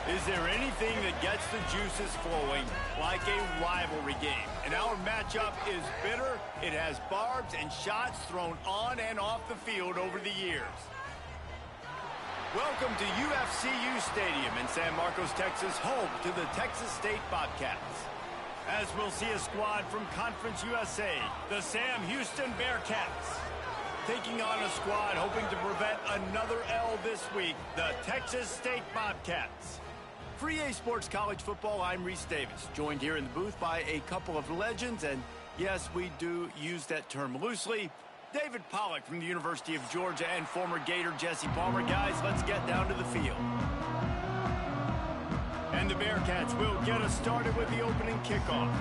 Is there anything that gets the juices flowing like a rivalry game? And our matchup is bitter. It has barbs and shots thrown on and off the field over the years. Welcome to UFCU Stadium in San Marcos, Texas, home to the Texas State Bobcats. As we'll see a squad from Conference USA, the Sam Houston Bearcats. Taking on a squad hoping to prevent another L this week, the Texas State Bobcats. For EA Sports College Football, I'm Reese Davis, joined here in the booth by a couple of legends, and yes, we do use that term loosely. David Pollack from the University of Georgia and former Gator Jesse Palmer. Guys, let's get down to the field. And the Bearcats will get us started with the opening kickoff.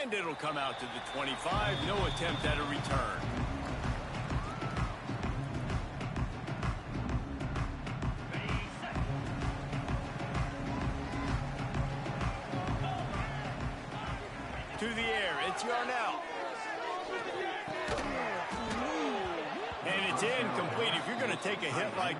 And it'll come out to the 25. No attempt at a return. To the air, it's Yarnell. And it's incomplete. If you're going to take a hit like...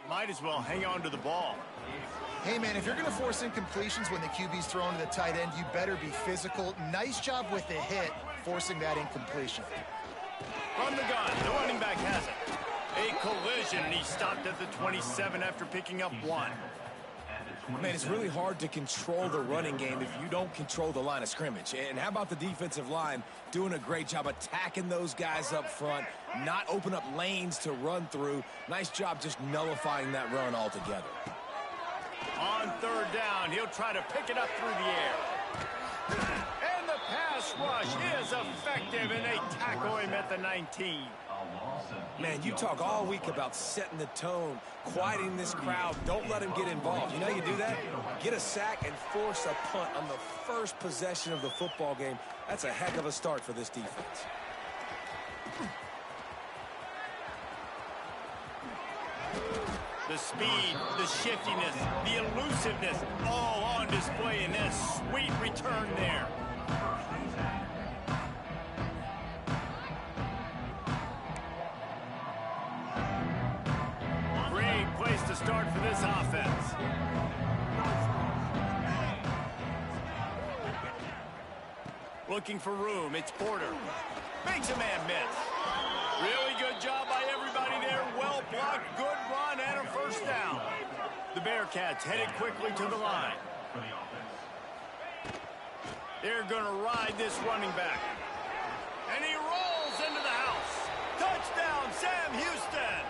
Might as well hang on to the ball. Hey, man, if you're going to force incompletions when the QB's thrown to the tight end, you better be physical. Nice job with the hit, forcing that incompletion. From the gun, the running back has it. A collision, and he stopped at the 27 after picking up one. Man, it's really hard to control the running game if you don't control the line of scrimmage. And how about the defensive line doing a great job attacking those guys up front, not open up lanes to run through. Nice job just nullifying that run altogether. On third down, he'll try to pick it up through the air. And the pass rush is effective, and they tackle him at the 19. Man, you talk all week about setting the tone, quieting this crowd. Don't let him get involved. You know how you do that? Get a sack and force a punt on the first possession of the football game. That's a heck of a start for this defense. The speed, the shiftiness, the elusiveness, all on display in this sweet return there. Great place to start for this offense. Looking for room, it's Porter. Makes a man miss. Really good job by everybody there. Well blocked, good run, and a first down. The Bearcats headed quickly to the line. They're going to ride this running back. And he rolls into the house. Touchdown, Sam Houston.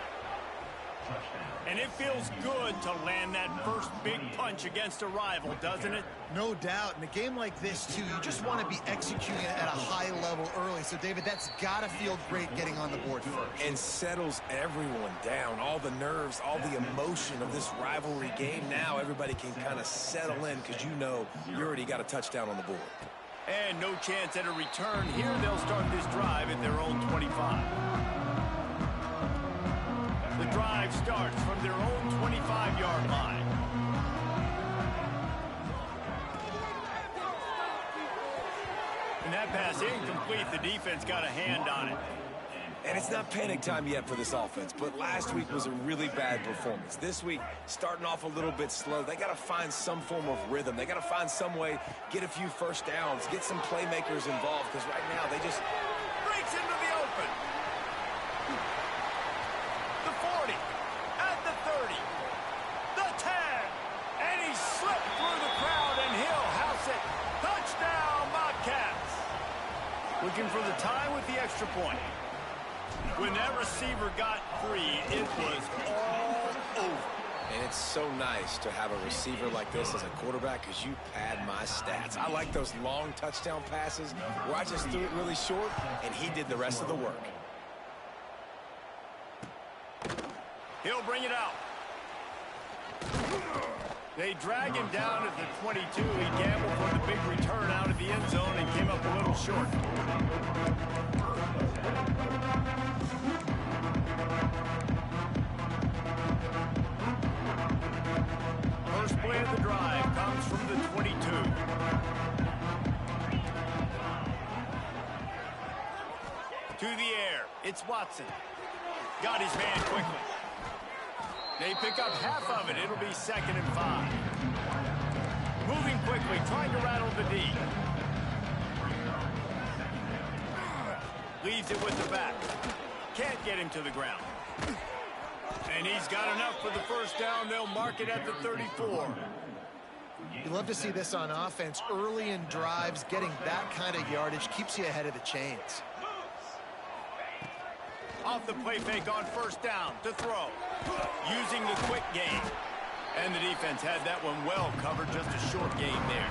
And it feels good to land that first big punch against a rival, doesn't it? No doubt. In a game like this, too, you just want to be executing at a high level early. So, David, that's got to feel great getting on the board first. And settles everyone down. All the nerves, all the emotion of this rivalry game. Now everybody can kind of settle in because you know you already got a touchdown on the board. And no chance at a return here. They'll start this drive at their own 25. The drive starts from their own 25-yard line. And that pass incomplete. The defense got a hand on it. And it's not panic time yet for this offense, but last week was a really bad performance. This week, starting off a little bit slow. They got to find some form of rhythm. They got to find some way, get a few first downs, get some playmakers involved, because right now they just... Breaks into the open. The 40, at the 30, the 10, and he slipped through the crowd, and he'll house it. Touchdown, Bobcats. Looking for the tie with the extra point. When that receiver got free, it was all over. And it's so nice to have a receiver like this as a quarterback because you pad my stats. I like those long touchdown passes where I just threw it really short, and he did the rest of the work. He'll bring it out. They drag him down at the 22. He gambled for the big return out of the end zone and came up a little short. First play of the drive comes from the 22. To the air, it's Watson. Got his man quickly. They pick up half of it. It'll be 2nd and 5. Moving quickly, trying to rattle the D. Leaves it with the back. Can't get him to the ground. And he's got enough for the first down. They'll mark it at the 34. You love to see this on offense. Early in drives, getting that kind of yardage keeps you ahead of the chains. Off the play fake on first down to throw. Using the quick game. And the defense had that one well covered. Just a short game there.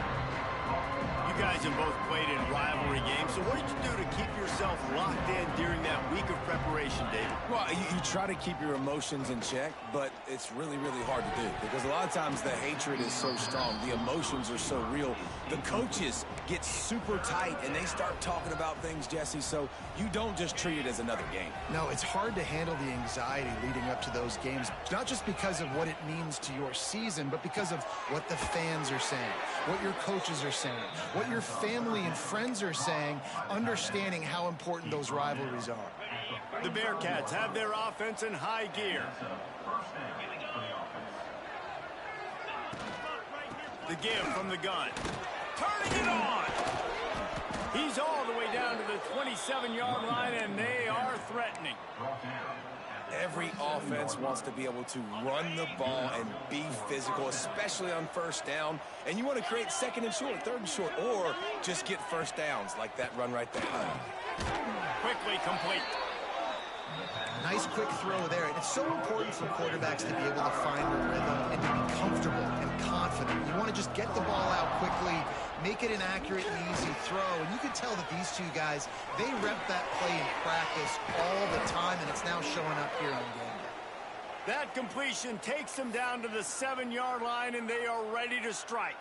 You guys have both played in rivalry games, so what did you do to keep yourself locked in during that week of preparation, David? Well, you try to keep your emotions in check, but it's really, really hard to do because a lot of times the hatred is so strong. The emotions are so real. The coaches get super tight, and they start talking about things, Jesse, so you don't just treat it as another game. No, it's hard to handle the anxiety leading up to those games, not just because of what it means to your season, but because of what the fans are saying, what your coaches are saying, what your family and friends are saying, understanding how important those rivalries are. The Bearcats have their offense in high gear. The give from the gun. Turning it on! He's all the way down to the 27-yard line, and they are threatening. Every offense wants to be able to run the ball and be physical, especially on first down. And you want to create 2nd and short, 3rd and short, or just get first downs like that run right there. Quickly complete. Nice quick throw there. And it's so important for quarterbacks to be able to find a rhythm and to be comfortable and confident. You want to just get the ball out quickly, make it an accurate and easy throw. And you can tell that these two guys, they rep that play in practice all the time, and it's now showing up here on game day. That completion takes them down to the 7-yard line, and they are ready to strike.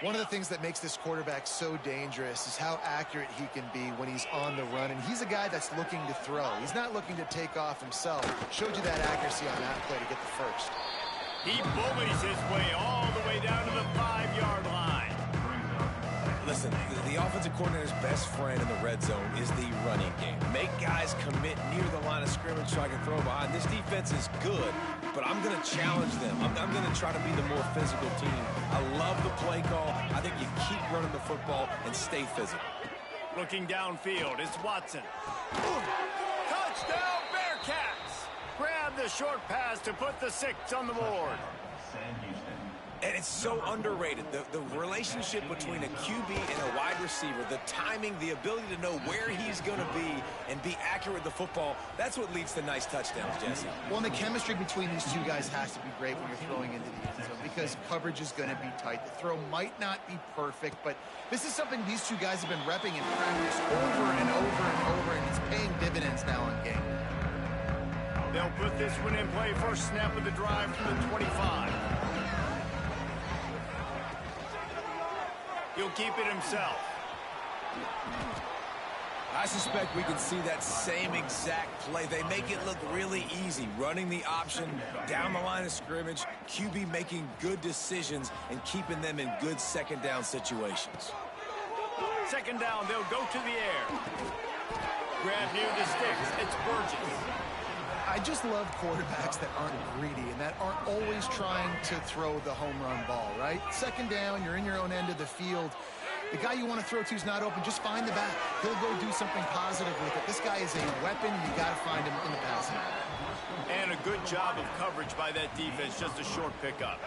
One of the things that makes this quarterback so dangerous is how accurate he can be when he's on the run. And he's a guy that's looking to throw. He's not looking to take off himself. Showed you that accuracy on that play to get the first. He bullies his way all the way down to the 5-yard line. Listen, the offensive coordinator's best friend in the red zone is the running game. Make guys commit near the line of scrimmage so I can throw behind. This defense is good, but I'm going to challenge them. I'm going to try to be the more physical team. I love the play call. I think you keep running the football and stay physical. Looking downfield, it's Watson. Touchdown, Bearcats! Grab the short pass to put the 6 on the board. And it's so underrated. The relationship between a QB and a wide receiver, the timing, the ability to know where he's going to be and be accurate with the football, that's what leads to nice touchdowns, Jesse. Well, and the chemistry between these two guys has to be great when you're throwing into the end zone because coverage is going to be tight. The throw might not be perfect, but this is something these two guys have been repping in practice over and over and over, and it's paying dividends now on game. They'll put this one in play. First snap of the drive from the 25. He'll keep it himself. I suspect we can see that same exact play. They make it look really easy, running the option down the line of scrimmage, QB making good decisions and keeping them in good 2nd down situations. 2nd down, they'll go to the air. Grab near the sticks. It's Burgess. I just love quarterbacks that aren't greedy and that aren't always trying to throw the home run ball, right? 2nd down, you're in your own end of the field. The guy you want to throw to is not open. Just find the back. He'll go do something positive with it. This guy is a weapon. You got to find him in the passing. And a good job of coverage by that defense. Just a short pickup.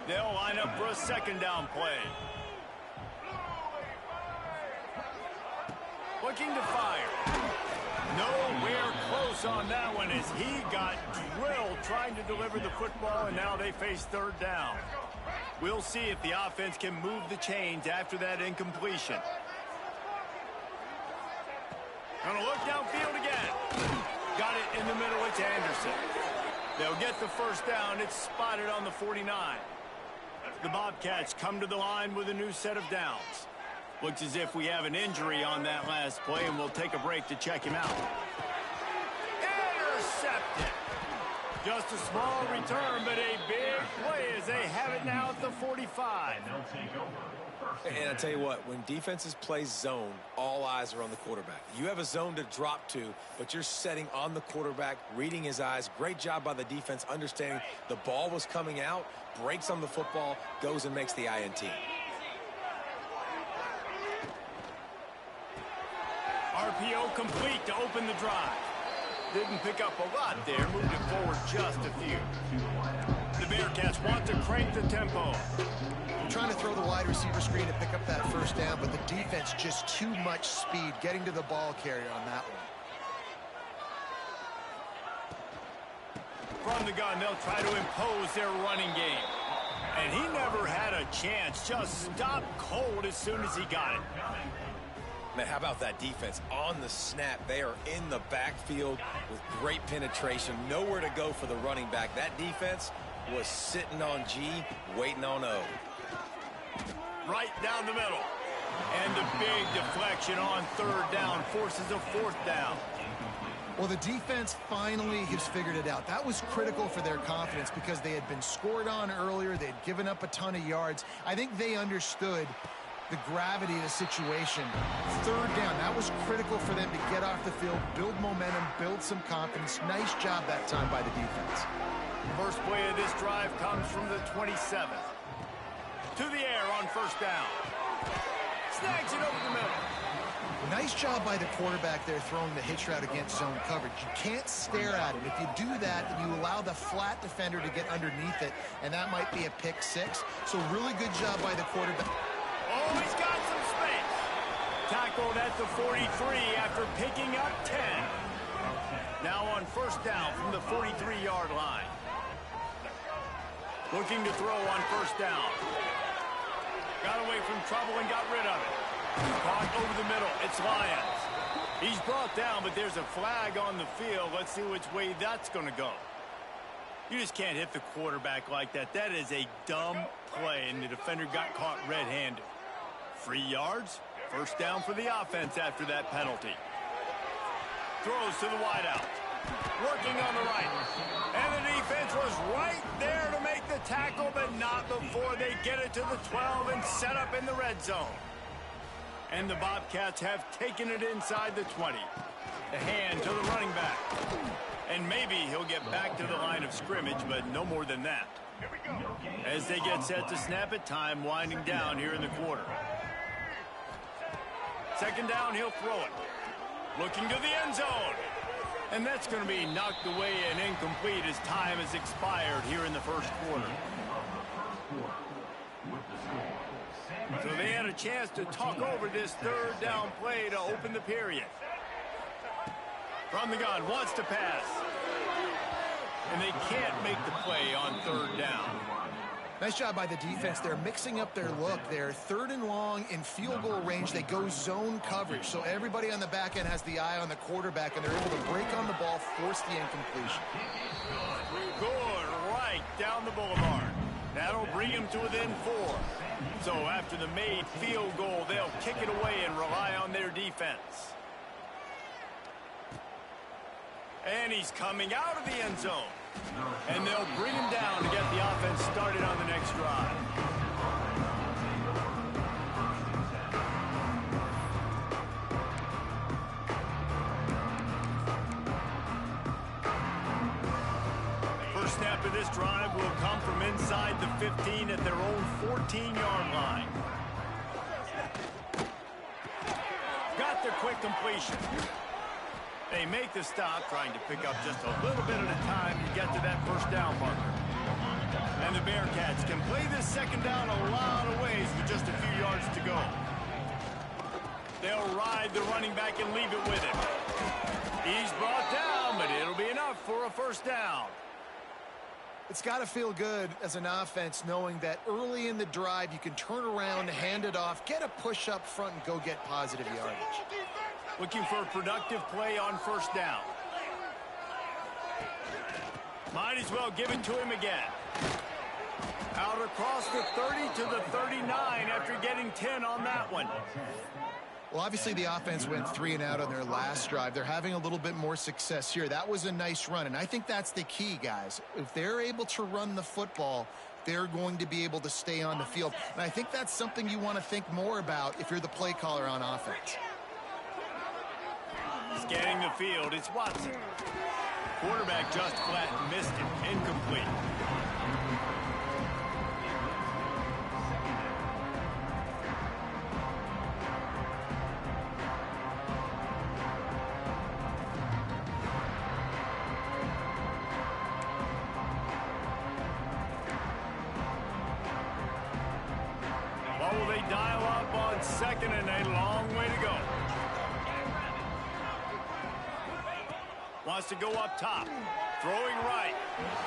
They'll line up for a 2nd down play. Looking to fire. Nowhere close on that one as he got drilled trying to deliver the football, and now they face 3rd down. We'll see if the offense can move the chains after that incompletion. Gonna look downfield again. Got it in the middle. It's Anderson. They'll get the first down. It's spotted on the 49. The Bobcats come to the line with a new set of downs. Looks as if we have an injury on that last play, and we'll take a break to check him out. Intercepted. Just a small return, but a big play as they have it now at the 45. And I tell you what, when defenses play zone, all eyes are on the quarterback. You have a zone to drop to, but you're setting on the quarterback, reading his eyes. Great job by the defense, understanding the ball was coming out, breaks on the football, goes and makes the INT. RPO complete to open the drive. Didn't pick up a lot there, moved it forward just a few. The Bearcats want to crank the tempo. Trying to throw the wide receiver screen to pick up that first down, but the defense just too much speed getting to the ball carrier on that one. From the gun, they'll try to impose their running game. And he never had a chance, just stopped cold as soon as he got it. Man, how about that defense? On the snap, they are in the backfield with great penetration. Nowhere to go for the running back. That defense was sitting on G, waiting on O. Right down the middle. And the big deflection on third down forces a fourth down. Well, the defense finally has figured it out. That was critical for their confidence because they had been scored on earlier. They'd given up a ton of yards. I think they understood the gravity of the situation. Third down, that was critical for them to get off the field, build momentum, build some confidence. Nice job that time by the defense. First play of this drive comes from the 27. To the air on first down. Snags it over the middle. Nice job by the quarterback there throwing the hitch route against zone coverage. You can't stare at it. If you do that, then you allow the flat defender to get underneath it, and that might be a pick six. So really good job by the quarterback. Oh, he's got some space. Tackled at the 43 after picking up 10. Now on first down from the 43-yard line. Looking to throw on first down. Got away from trouble and got rid of it. Caught over the middle. It's Lyons. He's brought down, but there's a flag on the field. Let's see which way that's going to go. You just can't hit the quarterback like that. That is a dumb play, and the defender got caught red-handed. 3 yards. First down for the offense after that penalty. Throws to the wideout. Working on the right. And the defense was right there to make the tackle, but not before they get it to the 12 and set up in the red zone. And the Bobcats have taken it inside the 20. The hand to the running back. And maybe he'll get back to the line of scrimmage, but no more than that. As they get set to snap it, time winding down here in the quarter. Second down, he'll throw it. Looking to the end zone. And that's going to be knocked away and incomplete as time has expired here in the first quarter. So they had a chance to talk over this third down play to open the period. From the gun, wants to pass. And they can't make the play on third down. Nice job by the defense. They're mixing up their look. They're third and long in field goal range. They go zone coverage. So everybody on the back end has the eye on the quarterback, and they're able to break on the ball, force the incompletion. Good, right down the boulevard. That'll bring him to within 4. So after the made field goal, they'll kick it away and rely on their defense. And he's coming out of the end zone. And they'll bring him down to get the offense started on the next drive. First snap of this drive will come from inside the 15 at their own 14-yard line. Got the quick completion. They make the stop, trying to pick up just a little bit at a time to get to that first down marker. And the Bearcats can play this second down a lot of ways with just a few yards to go. They'll ride the running back and leave it with him. He's brought down, but it'll be enough for a first down. It's got to feel good as an offense knowing that early in the drive you can turn around, hand it off, get a push up front, and go get positive yardage. Looking for a productive play on first down. Might as well give it to him again. Out across the 30 to the 39 after getting 10 on that one. Well, obviously the offense went 3 and out on their last drive. They're having a little bit more success here. That was a nice run, and I think that's the key, guys. If they're able to run the football, they're going to be able to stay on the field. And I think that's something you want to think more about if you're the play caller on offense. Scanning the field, it's Watson. Quarterback just flat missed it. Incomplete. What will they dial up on second and a long way to go? Wants to go up top. Throwing right.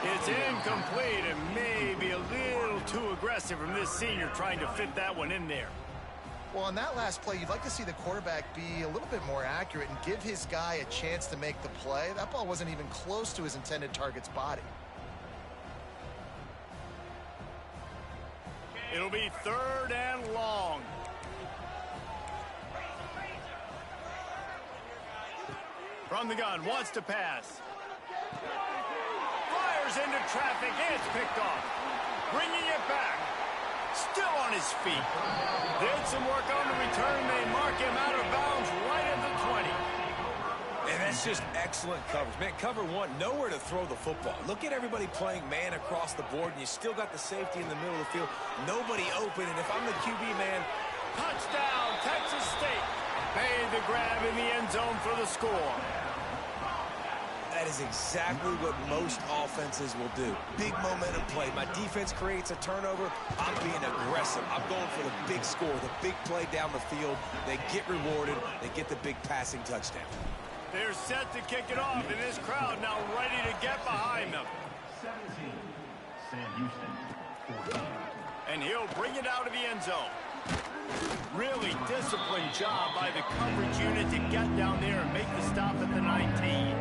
It's incomplete and maybe a little too aggressive from this senior trying to fit that one in there. Well, on that last play, you'd like to see the quarterback be a little bit more accurate and give his guy a chance to make the play. That ball wasn't even close to his intended target's body. It'll be 3rd and long. From the gun, wants to pass. Fires into traffic, and it's picked off. Bringing it back. Still on his feet. Did some work on the return. They mark him out of bounds right at the 20. And that's just excellent coverage. Man, cover one, nowhere to throw the football. Look at everybody playing man across the board, and you still got the safety in the middle of the field. Nobody open, and if I'm the QB, man. Touchdown, Texas State. Made the grab in the end zone for the score. That is exactly what most offenses will do. Big momentum play. My defense creates a turnover. I'm being aggressive. I'm going for the big score, the big play down the field. They get rewarded. They get the big passing touchdown. They're set to kick it off, and this crowd now ready to get behind them. 17, Sam Houston, 14. And he'll bring it out of the end zone. Really disciplined job by the coverage unit to get down there and make the stop at the 19.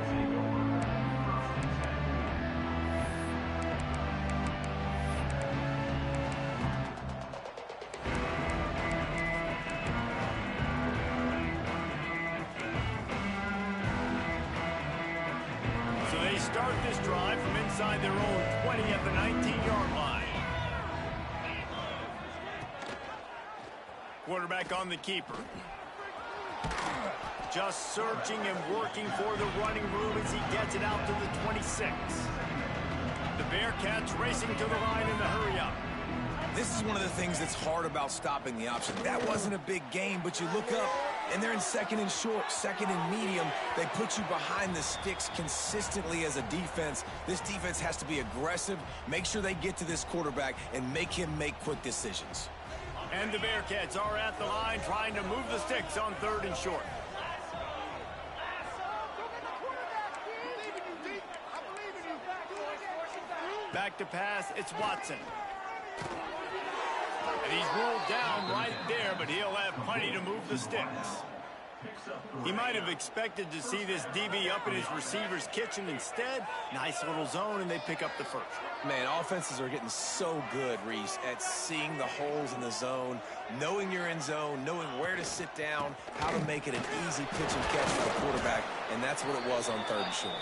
So they start this drive from inside their own 20 at the 19-yard line. Quarterback on the keeper. Just searching and working for the running room as he gets it out to the 26. The Bearcats racing to the line in the hurry-up. This is one of the things that's hard about stopping the option. That wasn't a big game, but you look up, and they're in 2nd and short, 2nd and medium. They put you behind the sticks consistently as a defense. This defense has to be aggressive, make sure they get to this quarterback, and make him make quick decisions. And the Bearcats are at the line trying to move the sticks on 3rd and short. Back to pass, it's Watson. And he's ruled down right there, but he'll have plenty to move the sticks. He might have expected to see this DB up in his receiver's kitchen. Instead, nice little zone, and they pick up the first. Man, offenses are getting so good, Reese, at seeing the holes in the zone, knowing you're in zone, knowing where to sit down, how to make it an easy pitch and catch for the quarterback, and that's what it was on 3rd and short.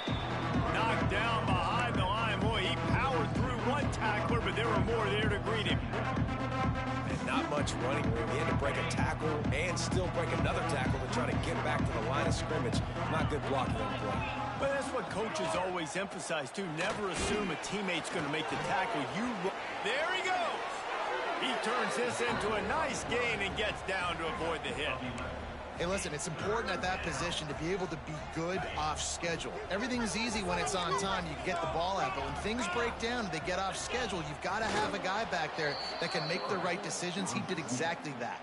Knocked down behind the line. Boy, he powered through one tackler, but there were more there to greet him. And not much running room. He had to break a tackle and still break another tackle to try to get back to the line of scrimmage. Not good blocking on the play. But that's what coaches always emphasize, too. Never assume a teammate's going to make the tackle. There he goes. He turns this into a nice gain and gets down to avoid the hit. Hey, listen, it's important at that position to be able to be good off schedule. Everything's easy when it's on time. You can get the ball out. But when things break down, they get off schedule, you've got to have a guy back there that can make the right decisions. He did exactly that.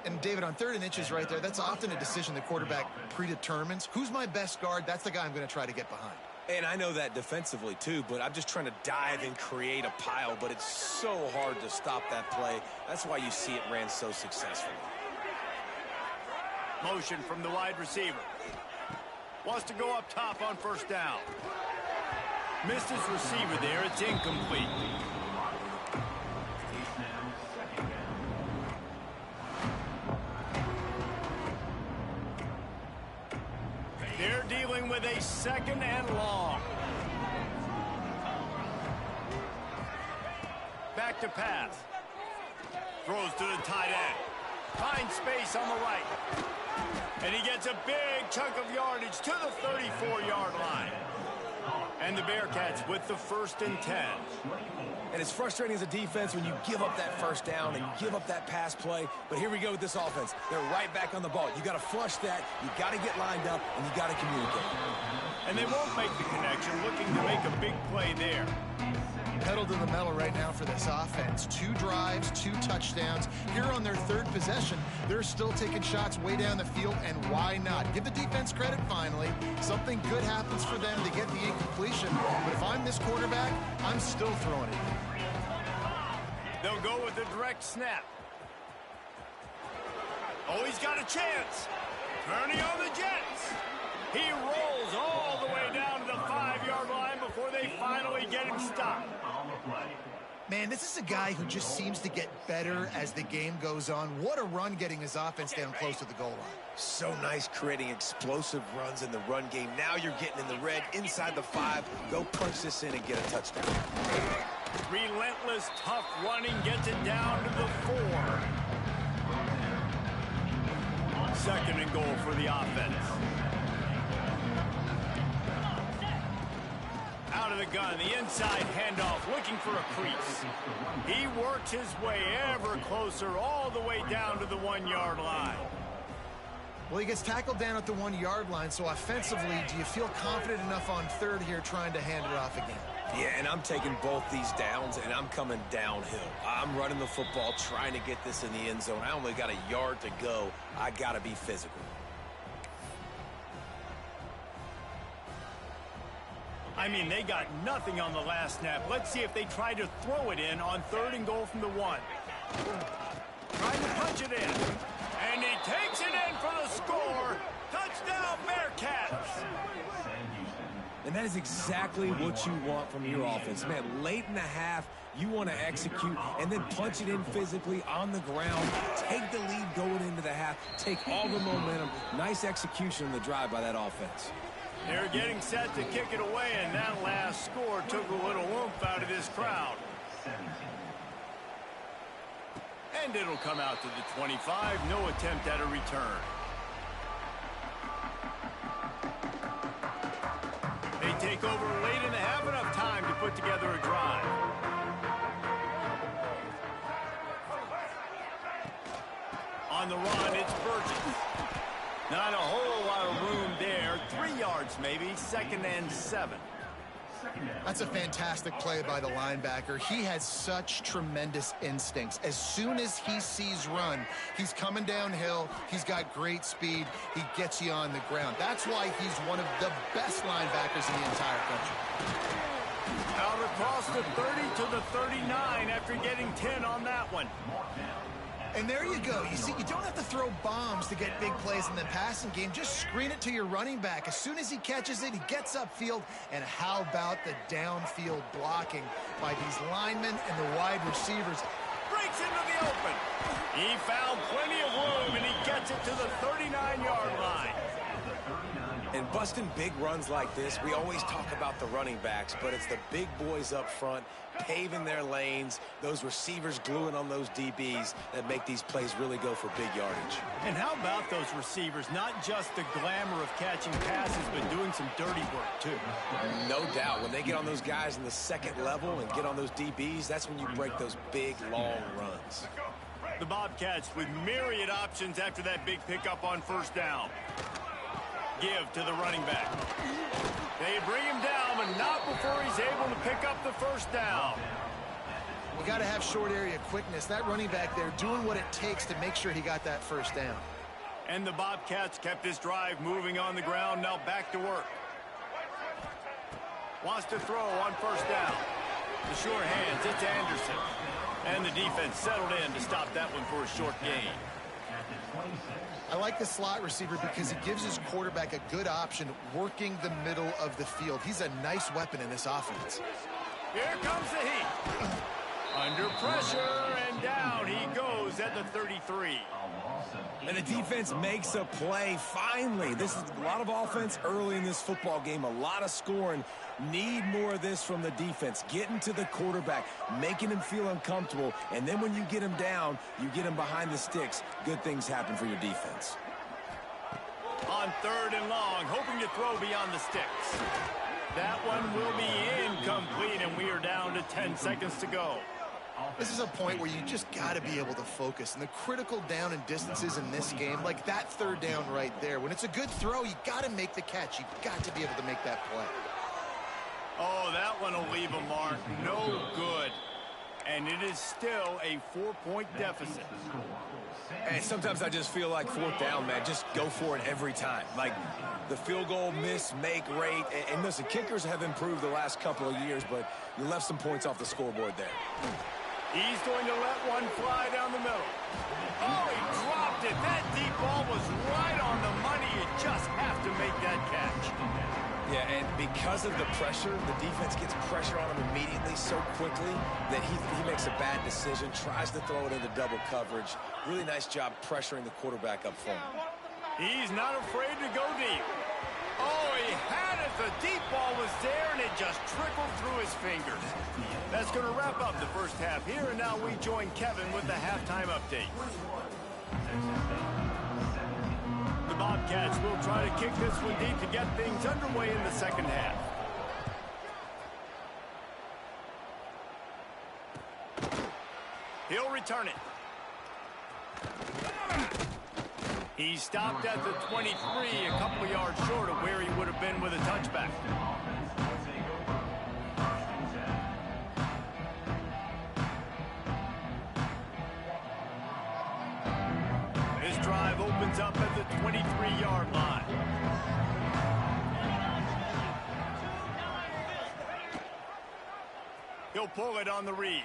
And, David, on 3rd and inches right there, that's often a decision the quarterback predetermines. Who's my best guard? That's the guy I'm going to try to get behind. And I know that defensively, too, but I'm just trying to dive and create a pile. But it's so hard to stop that play. That's why you see it ran so successfully. Motion from the wide receiver. Wants to go up top on 1st down. Missed his receiver there. It's incomplete. They're dealing with a 2nd and long. Back to pass. Throws to the tight end. Finds space on the right. And he gets a big chunk of yardage to the 34-yard line. And the Bearcats with the 1st and 10. And it's frustrating as a defense when you give up that first down and you give up that pass play. But here we go with this offense. They're right back on the ball. You got to flush that. You got to get lined up, and you got to communicate. And they won't make the connection, looking to make a big play there. Pedal to the metal right now for this offense. 2 drives, 2 touchdowns. Here on their 3rd possession, they're still taking shots way down the field, and why not? Give the defense credit finally. Something good happens for them to get the incompletion. But if I'm this quarterback, I'm still throwing it. They'll go with a direct snap. Oh, he's got a chance. Turning on the Jets. He rolls all the way down to the 5-yard line before they finally get him stopped. Man, this is a guy who just seems to get better as the game goes on. What a run getting his offense down close to the goal line. So nice creating explosive runs in the run game. Now you're getting in the red inside the 5. Go punch this in and get a touchdown. Relentless, tough running gets it down to the 4. 2nd and goal for the offense. Out of the gun, the inside handoff, looking for a crease. He works his way ever closer, all the way down to the 1-yard line. Well, he gets tackled down at the 1-yard line, so offensively, do you feel confident enough on 3rd here trying to hand it off again? Yeah, and I'm taking both these downs, and I'm coming downhill. I'm running the football, trying to get this in the end zone. I only got a yard to go. I got to be physical. I mean, they got nothing on the last snap. Let's see if they try to throw it in on 3rd and goal from the 1. Trying to punch it in. And he takes it in for the score. Touchdown, Bearcats. And that is exactly what you want from your offense. Man, late in the half, you want to execute and then punch it in physically on the ground. Take the lead going into the half. Take all the momentum. Nice execution on the drive by that offense. They're getting set to kick it away, and that last score took a little oomph out of this crowd. And it'll come out to the 25. No attempt at a return. They take over late and they have enough time to put together a drive. On the run, it's Burgess. Not a whole lot of room there. 3 yards maybe, 2nd and 7. That's a fantastic play by the linebacker. He has such tremendous instincts. As soon as he sees run, he's coming downhill. He's got great speed. He gets you on the ground. That's why he's one of the best linebackers in the entire country. Out across the 30 to the 39 after getting 10 on that one. And there you go. You see, you don't have to throw bombs to get big plays in the passing game. Just screen it to your running back. As soon as he catches it, he gets upfield. And how about the downfield blocking by these linemen and the wide receivers? Breaks into the open. He found plenty of room, and he gets it to the 39-yard line. And busting big runs like this, we always talk about the running backs, but it's the big boys up front, paving their lanes, those receivers gluing on those DBs that make these plays really go for big yardage. And how about those receivers? Not just the glamour of catching passes, but doing some dirty work, too. No doubt. When they get on those guys in the 2nd level and get on those DBs, that's when you break those big, long runs. The Bobcats with myriad options after that big pickup on 1st down. Give to the running back. They bring him down, but not before he's able to pick up the 1st down. You got to have short area quickness. That running back there doing what it takes to make sure he got that 1st down. And the Bobcats kept this drive moving on the ground. Now back to work. Wants to throw on 1st down. The sure hands, it's Anderson. And the defense settled in to stop that one for a short gain. I like the slot receiver because he gives his quarterback a good option working the middle of the field. He's a nice weapon in this offense. Here comes the heat. Under pressure, and down he goes at the 33. And the defense makes a play, finally. This is a lot of offense early in this football game, a lot of scoring. Need more of this from the defense. Getting to the quarterback, making him feel uncomfortable, and then when you get him down, you get him behind the sticks. Good things happen for your defense. On 3rd and long, hoping to throw beyond the sticks. That one will be incomplete, and we are down to 10 seconds to go. This is a point where you just got to be able to focus. And the critical down and distances in this game, like that 3rd down right there, when it's a good throw, you got to make the catch. You've got to be able to make that play. Oh, that one will leave a mark. No good. And it is still a 4-point deficit. And sometimes I just feel like 4th down, man, just go for it every time. Like the field goal miss-make rate. And listen, kickers have improved the last couple of years, but you left some points off the scoreboard there. He's going to let one fly down the middle. Oh, he dropped it. That deep ball was right on the money. You just have to make that catch. Yeah, and because of the pressure, the defense gets pressure on him immediately so quickly that he makes a bad decision, tries to throw it into double coverage. Really nice job pressuring the quarterback up front. He's not afraid to go deep. Oh, he had it. The deep ball was there, and it just trickled through his fingers. That's going to wrap up the first half here, and now we join Kevin with the halftime update. The Bobcats will try to kick this one deep to get things underway in the second half. He'll return it. He stopped at the 23, a couple of yards short of where he would have been with a touchback. His drive opens up at the 23-yard line. He'll pull it on the read.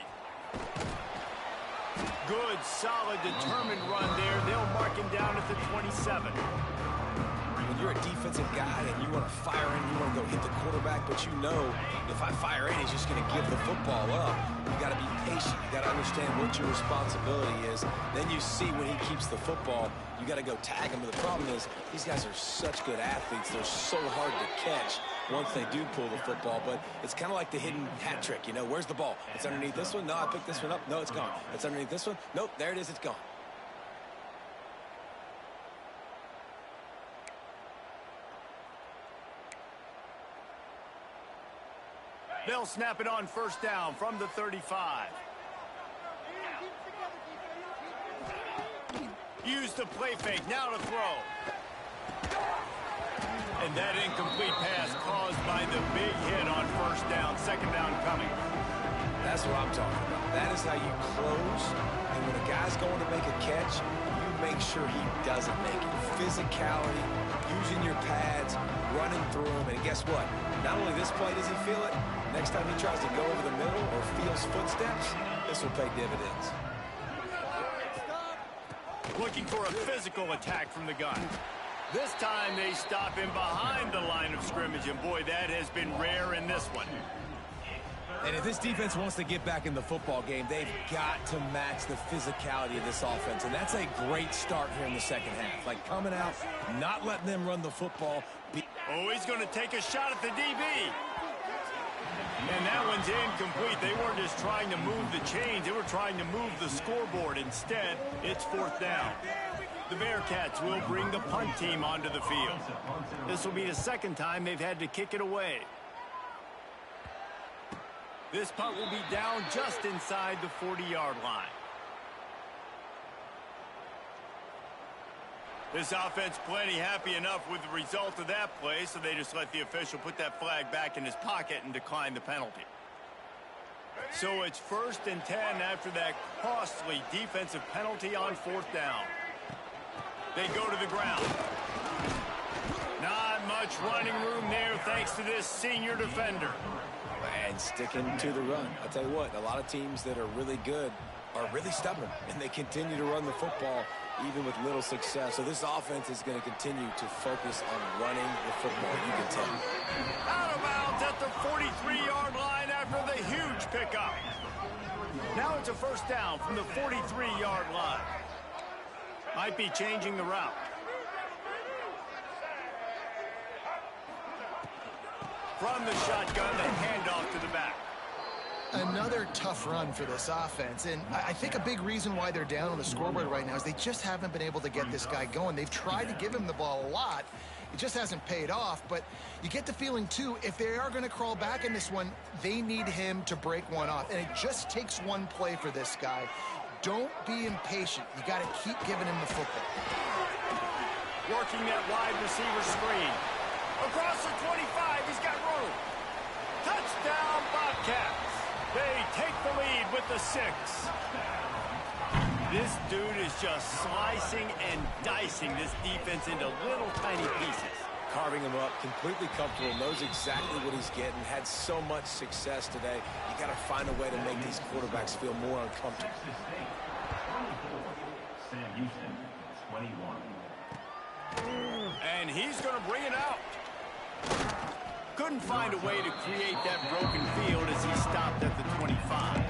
Good, solid, determined run there. They'll mark him down at the 27. When you're a defensive guy and you want to fire in, you want to go hit the quarterback, but you know if I fire in, he's just going to give the football up. You got to be patient. You got to understand what your responsibility is. Then you see when he keeps the football, you got to go tag him. But the problem is these guys are such good athletes. They're so hard to catch once they do pull the football, but it's kind of like the hidden hat trick. You know, where's the ball? It's underneath this one. No, I picked this one up. No, it's gone. It's underneath this one. Nope, there it is. It's gone. They'll snap it on 1st down from the 35. Use the play fake. Now to throw. And that incomplete pass caused by the big hit on 1st down. 2nd down coming. That's what I'm talking about. That is how you close. And when a guy's going to make a catch, you make sure he doesn't make it. Physicality, using your pads, running through him. And guess what? Not only this play does he feel it, next time he tries to go over the middle or feels footsteps, this will pay dividends. Looking for a physical attack from the gun. This time they stop him behind the line of scrimmage, and boy, that has been rare in this one. And if this defense wants to get back in the football game, they've got to match the physicality of this offense, and that's a great start here in the second half. Like coming out, not letting them run the football. Oh, he's going to take a shot at the DB. And that one's incomplete. They weren't just trying to move the chains. They were trying to move the scoreboard. Instead, it's 4th down. The Bearcats will bring the punt team onto the field. This will be the 2nd time they've had to kick it away. This punt will be down just inside the 40-yard line. This offense plenty happy enough with the result of that play, so they just let the official put that flag back in his pocket and decline the penalty. So it's 1st and 10 after that costly defensive penalty on 4th down. They go to the ground. Not much running room there thanks to this senior defender. And sticking to the run. I'll tell you what, a lot of teams that are really good are really stubborn, and they continue to run the football even with little success. So this offense is going to continue to focus on running the football, you can tell. Out of bounds at the 43-yard line after the huge pickup. Now it's a first down from the 43-yard line. Might be changing the route. From the shotgun, the handoff to the back. Another tough run for this offense, and I think a big reason why they're down on the scoreboard right now is they just haven't been able to get this guy going. They've tried to give him the ball a lot. It just hasn't paid off, but you get the feeling, too, if they are going to crawl back in this one, they need him to break one off, and it just takes one play for this guy. Don't be impatient. You got to keep giving him the football. Working that wide receiver screen. Across the 25, he's got room. Touchdown, Bobcats. They take the lead with the 6. This dude is just slicing and dicing this defense into little tiny pieces. Carving him up, completely comfortable, knows exactly what he's getting, had so much success today. You got to find a way to make these quarterbacks feel more uncomfortable. Sam Houston, 21. And he's going to bring it out. Couldn't find a way to create that broken field as he stopped at the 25.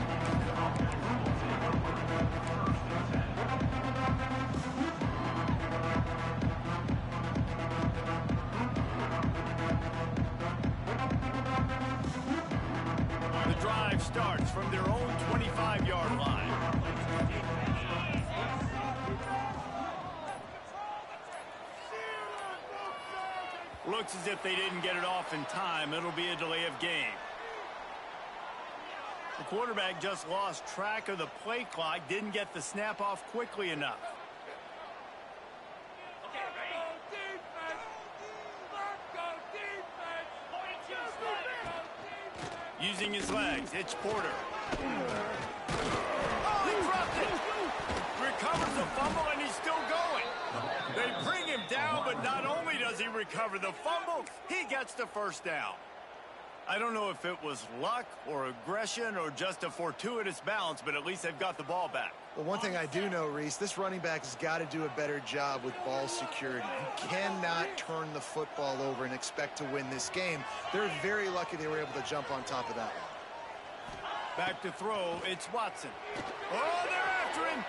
The drive starts from their own 25-yard line. Looks as if they didn't get it off in time. It'll be a delay of game. The quarterback just lost track of the play clock, didn't get the snap off quickly enough. Using his legs, it's Porter. Oh, he dropped it! Recovers the fumble, and he's still going. They bring him down, but not only does he recover the fumble, he gets the first down. I don't know if it was luck or aggression or just a fortuitous bounce, but at least they've got the ball back. Well, one thing I do know, Reese, this running back has got to do a better job with ball security. You cannot turn the football over and expect to win this game. They're very lucky they were able to jump on top of that one. Back to throw, it's Watson. Oh, they're after him.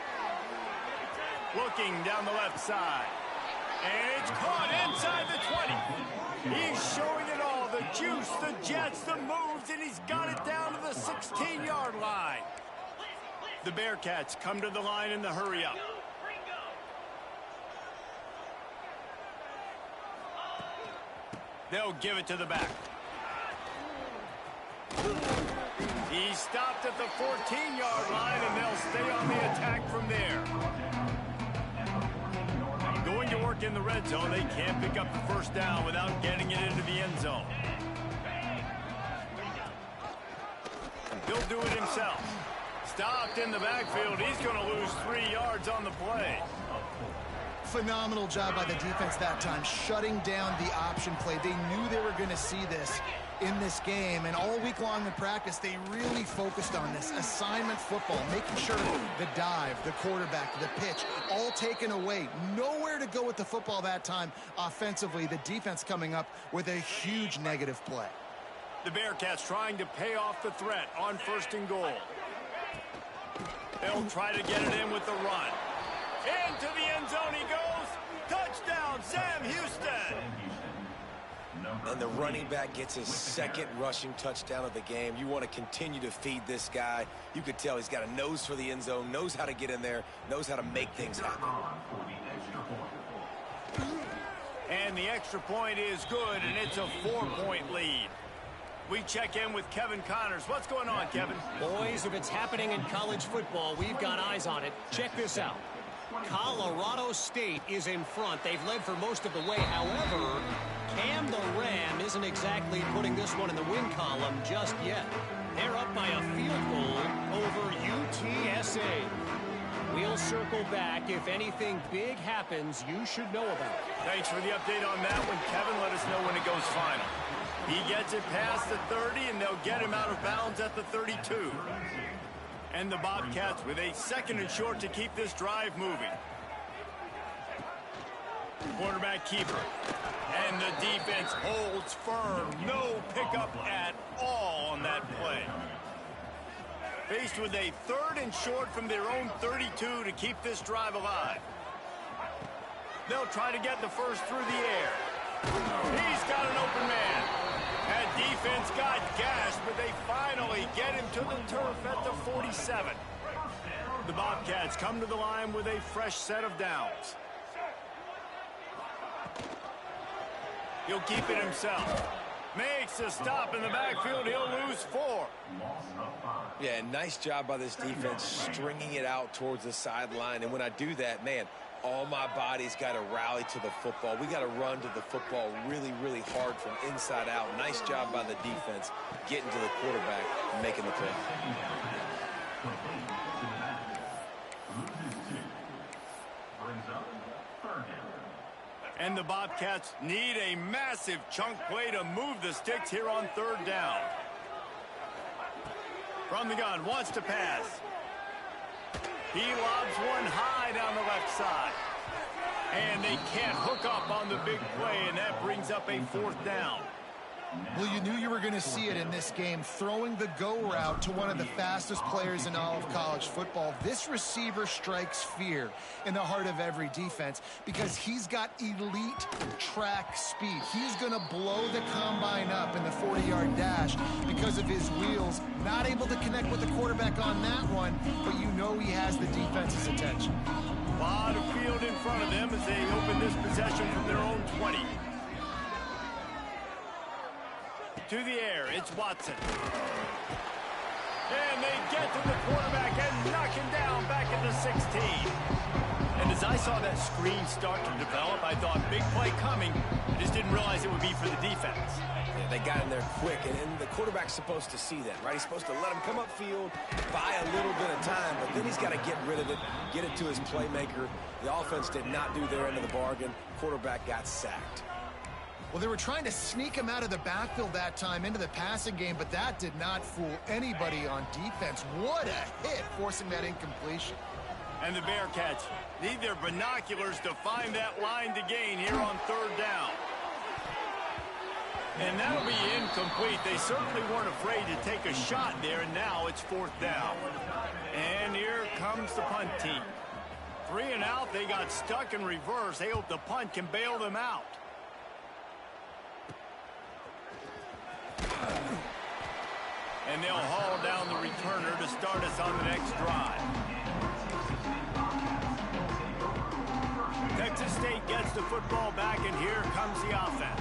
Looking down the left side. And it's caught inside the 20. He's showing it all, the juice, the jets, the moves, and he's got it down to the 16-yard line. The Bearcats come to the line in the hurry-up. They'll give it to the back. He stopped at the 14-yard line, and they'll stay on the attack from there. Going to work in the red zone, they can't pick up the first down without getting it into the end zone. He'll do it himself. Stopped in the backfield. He's going to lose 3 yards on the play. Phenomenal job by the defense that time, shutting down the option play. They knew they were going to see this in this game, and all week long in practice, they really focused on this assignment football, making sure the dive, the quarterback, the pitch, all taken away. Nowhere to go with the football that time offensively. The defense coming up with a huge negative play. The Bearcats trying to pay off the threat on 1st and goal. They'll try to get it in with the run. Into the end zone he goes. Touchdown, Sam Houston. And the running back gets his 2nd rushing touchdown of the game. You want to continue to feed this guy. You could tell he's got a nose for the end zone, knows how to get in there, knows how to make things happen. And the extra point is good, and it's a 4-point lead. We check in with Kevin Connors. What's going on, Kevin? Boys, if it's happening in college football, we've got eyes on it. Check this out. Colorado State is in front. They've led for most of the way. However, Cam the Ram isn't exactly putting this one in the win column just yet. They're up by a field goal over UTSA. We'll circle back. If anything big happens, you should know about it. Thanks for the update on that one, Kevin. Let us know when it goes final. He gets it past the 30, and they'll get him out of bounds at the 32. And the Bobcats with a 2nd and short to keep this drive moving. Quarterback keeper. And the defense holds firm. No pickup at all on that play. Faced with a 3rd and short from their own 32 to keep this drive alive. They'll try to get the first through the air. He's got an open man. That defense got gashed, but they finally get him to the turf at the 47. The Bobcats come to the line with a fresh set of downs. He'll keep it himself. Makes a stop in the backfield. He'll lose 4. Yeah, nice job by this defense stringing it out towards the sideline. And when I do that, man, all my body's got to rally to the football. We got to run to the football really, really hard from inside out. Nice job by the defense getting to the quarterback and making the play. And the Bobcats need a massive chunk play to move the sticks here on 3rd down. From the gun, wants to pass. He lobs one high down the left side. And they can't hook up on the big play, and that brings up a 4th down. Well, you knew you were going to see it in this game, throwing the go route to one of the fastest players in all of college football. This receiver strikes fear in the heart of every defense because he's got elite track speed. He's going to blow the combine up in the 40-yard dash because of his wheels. Not able to connect with the quarterback on that one, but you know he has the defense's attention. A lot of field in front of them as they open this possession from their own 20. To the air, it's Watson. And they get to the quarterback and knock him down back at the 16. And as I saw that screen start to develop, I thought big play coming. I just didn't realize it would be for the defense. Yeah, they got him there quick, and the quarterback's supposed to see that, right? He's supposed to let him come upfield, buy a little bit of time, but then he's got to get rid of it, get it to his playmaker. The offense did not do their end of the bargain. Quarterback got sacked. Well, they were trying to sneak him out of the backfield that time into the passing game, but that did not fool anybody on defense. What a hit, forcing that incompletion. And the Bearcats need their binoculars to find that line to gain here on 3rd down. And that'll be incomplete. They certainly weren't afraid to take a shot there, and now it's 4th down. And here comes the punt team. 3 and out, they got stuck in reverse. They hope the punt can bail them out. And they'll haul down the returner to start us on the next drive. Texas State gets the football back, and here comes the offense.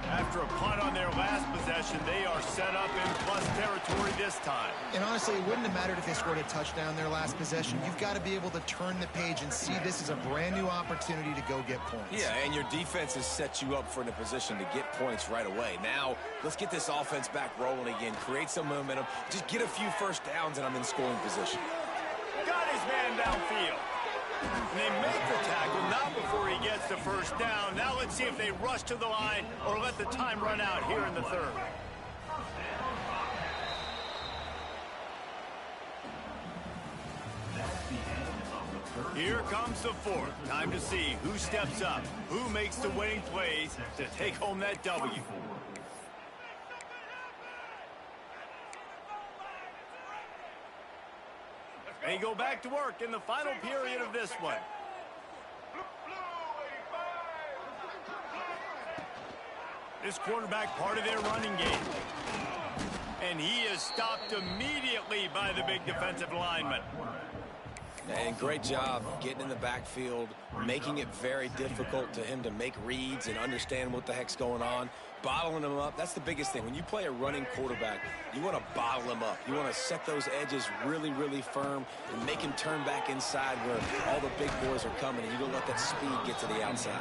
After a punt on their last possession, they are set up in plus territory this time. And honestly, it wouldn't have mattered if they scored a touchdown their last possession. You've got to be able to turn the page and see this is a brand new opportunity to go get points. Yeah, and your defense has set you up for the position to get points right away. Now, let's get this offense back rolling again, create some momentum, just get a few first downs, and I'm in scoring position. Got his man downfield. And they make the tackle, not before he gets the first down. Now let's see if they rush to the line or let the time run out here in the 3rd. Here comes the 4th. Time to see who steps up, who makes the winning plays to take home that W. They go back to work in the final period of this one. This quarterback part of their running game. And he is stopped immediately by the big defensive lineman. And great job getting in the backfield, making it very difficult to him to make reads and understand what the heck's going on, bottling him up. That's the biggest thing. When you play a running quarterback, you want to bottle him up. You want to set those edges really, really firm and make him turn back inside where all the big boys are coming, and you don't let that speed get to the outside.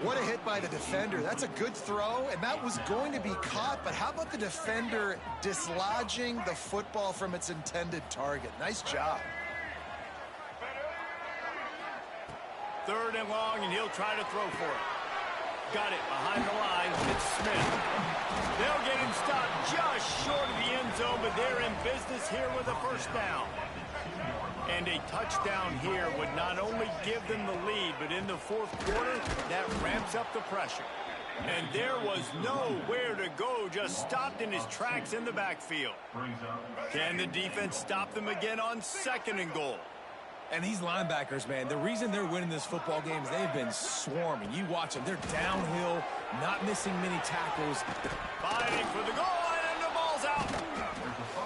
What a hit by the defender. That's a good throw, and that was going to be caught, but how about the defender dislodging the football from its intended target? Nice job. 3rd and long, and he'll try to throw for it. Got it behind the line. It's Smith. They'll get him stopped just short of the end zone, but they're in business here with a first down. And a touchdown here would not only give them the lead, but in the fourth quarter, that ramps up the pressure. And there was nowhere to go, just stopped in his tracks in the backfield. Can the defense stop them again on 2nd and goal? And these linebackers, man, the reason they're winning this football game is they've been swarming. You watch them. They're downhill, not missing many tackles. Fighting for the goal line, and the ball's out.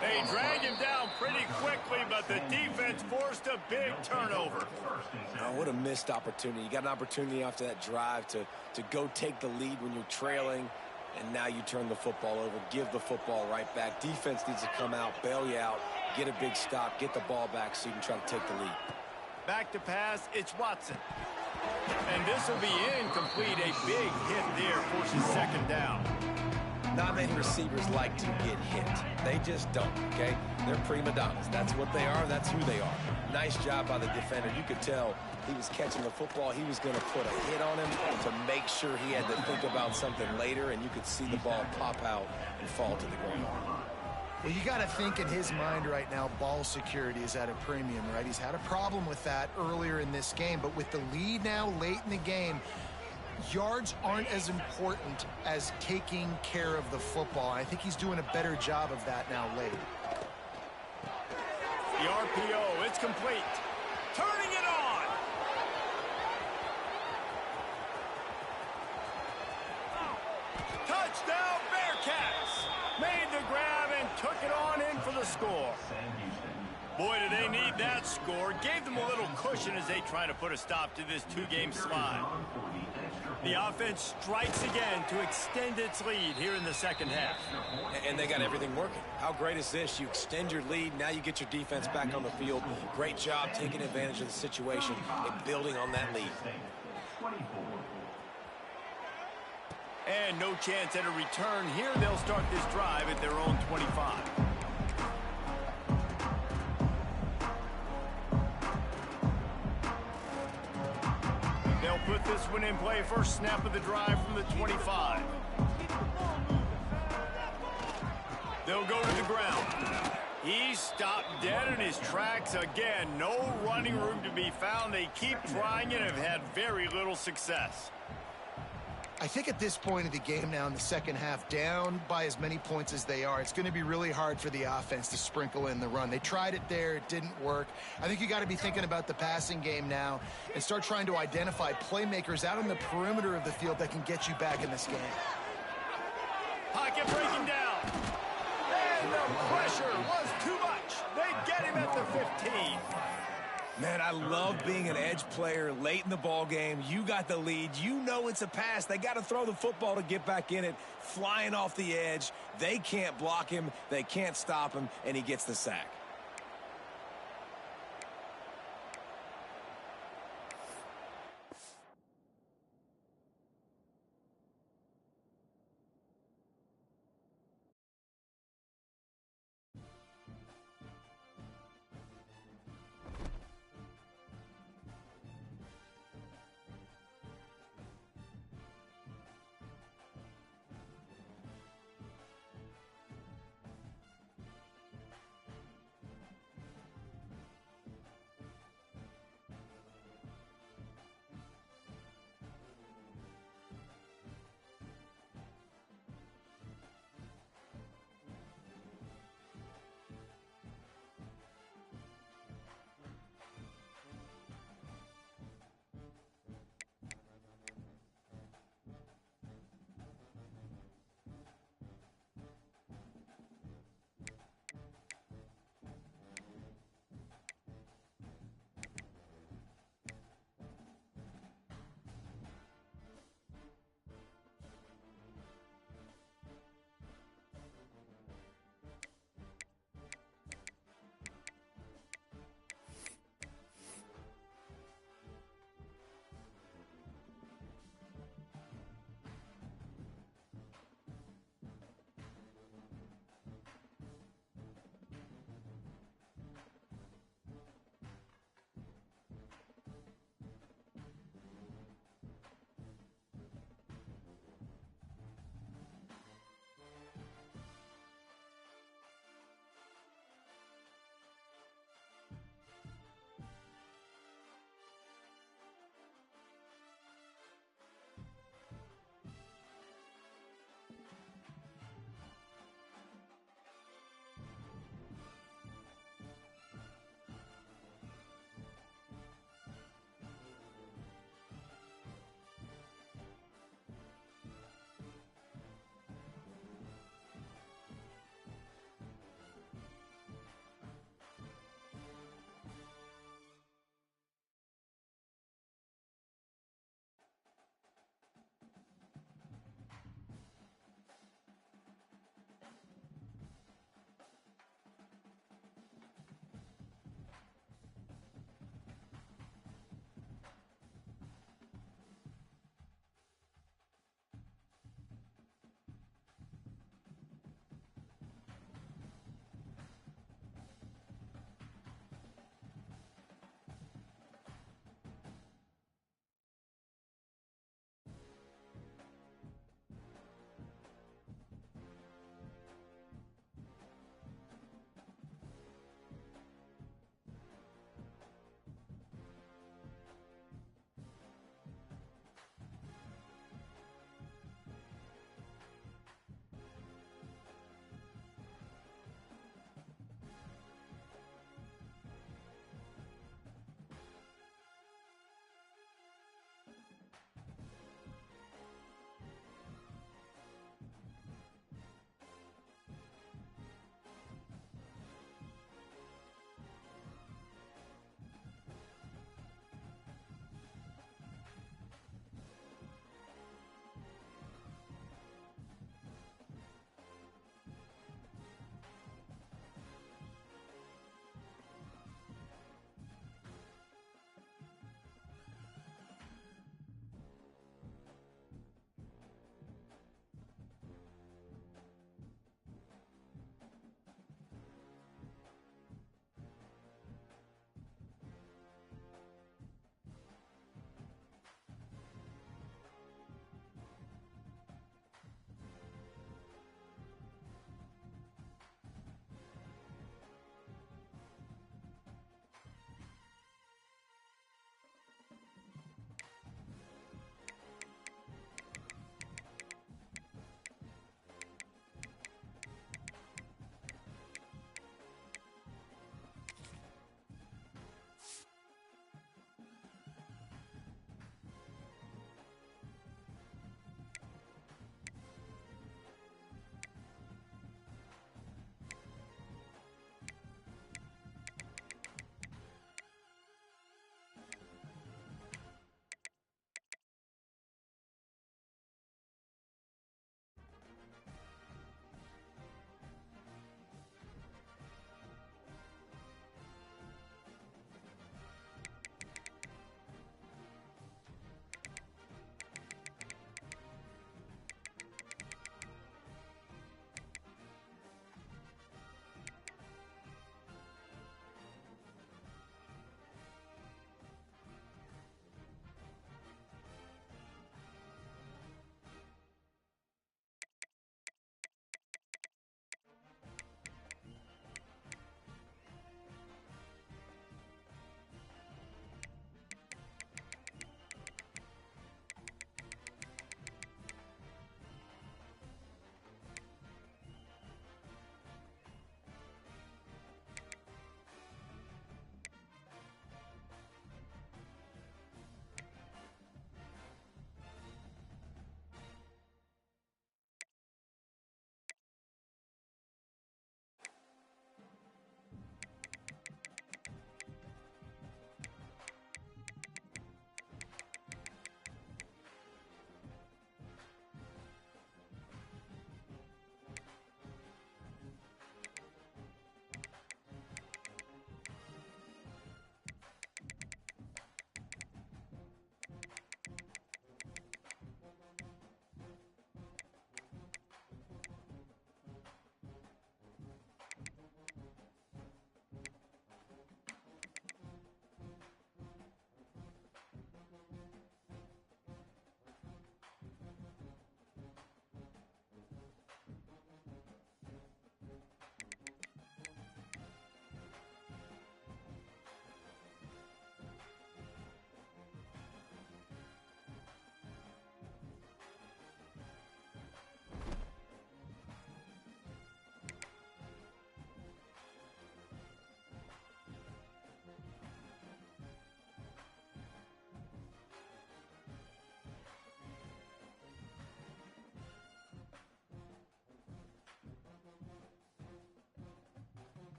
They drag him down pretty quickly, but the defense forced a big turnover. Oh, what a missed opportunity. You got an opportunity after that drive to go take the lead when you're trailing, and now you turn the football over, give the football right back. Defense needs to come out, bail you out, get a big stop, get the ball back so you can try to take the lead. Back to pass, it's Watson. And this will be incomplete. A big hit there forces 2nd down. Not many receivers like to get hit. They just don't, okay? They're prima donnas. That's what they are. That's who they are. Nice job by the defender. You could tell he was catching the football. He was going to put a hit on him to make sure he had to think about something later, and you could see the ball pop out and fall to the ground. Well, you got to think in his mind right now, ball security is at a premium, right? He's had a problem with that earlier in this game, but with the lead now late in the game, yards aren't as important as taking care of the football. I think he's doing a better job of that now late. The RPO, it's complete. Turning it on. Touchdown, Bearcats. Made the grab and took it on in for the score. Boy, do they need that score. Gave them a little cushion as they try to put a stop to this 2-game slide. The offense strikes again to extend its lead here in the 2nd half. And they got everything working. How great is this? You extend your lead. Now you get your defense back on the field. Great job taking advantage of the situation and building on that lead. And no chance at a return here. They'll start this drive at their own 25. They'll put this one in play. First snap of the drive from the 25. They'll go to the ground. He's stopped dead in his tracks again. No running room to be found. They keep trying and have had very little success. I think at this point of the game now in the 2nd half, down by as many points as they are, it's going to be really hard for the offense to sprinkle in the run. They tried it there. It didn't work. I think you got to be thinking about the passing game now and start trying to identify playmakers out on the perimeter of the field that can get you back in this game. Pocket breaking down. And the pressure was too much. They get him at the 15. Man, I love being an edge player late in the ball game. You got the lead. You know it's a pass. They got to throw the football to get back in it. Flying off the edge. They can't block him. They can't stop him, and he gets the sack.